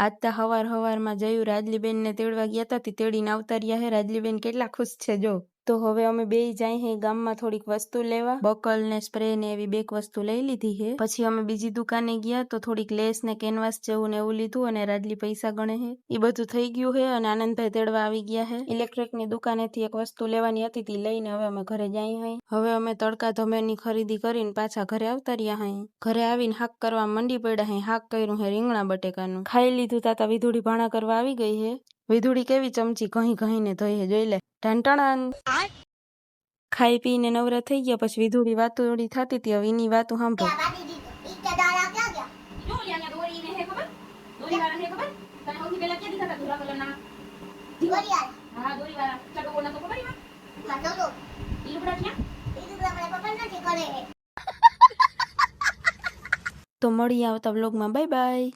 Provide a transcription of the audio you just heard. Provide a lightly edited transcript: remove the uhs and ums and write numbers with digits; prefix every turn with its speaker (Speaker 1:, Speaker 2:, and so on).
Speaker 1: આજ તો હવારમાં જયું રાજલીબેનને તેડવા ગયા હતા તે તેડીને આવતા રહ્યા હે। રાજલીબેન કેટલા ખુશ છે જો। તો હવે અમે બેય જાય હે ગામમાં થોડીક વસ્તુ લેવા, બકલ ને સ્પ્રે ને એવી બેક વસ્તુ લઈ લીધી હે। પછી અમે બીજી દુકાને ગયા તો થોડીક લેસ ને કેનવાસ જેવું ને એવું લીધું અને રાજલી પૈસા ગણે હે। એ બધું થઈ ગયું હે અને આનંદભાઈ તેડવા આવી ગયા હે। ઇલેક્ટ્રિક ની દુકાનેથી એક વસ્તુ લેવાની હતી તી લઈને હવે અમે ઘરે જાય હઈ। હવે અમે તડકા ધમેરની ખરીદી કરીને પાછા ઘરે આવતા રહ્યા હઈ। ઘરે આવીને હાક કરવા મંડી પડ્યા હઈ। હાક કર્યું હે રીંગણા બટેકાનું। ખાઈ લીધું તાતા વિધુડી ભાણા કરવા આવી ગઈ હે। વિધુડી કેવી ચમચી ઘહી ઘહીને ધોઈ હે જોઈ લે। ઢંટણ ખાઈ પીને નવરા થઈ ગયા પછી વિધુડી વાતોડી થતી હતી। હવે એની વાતો સાંભળ। તો મળી આવતા વ્લોગમાં, બાય બાય।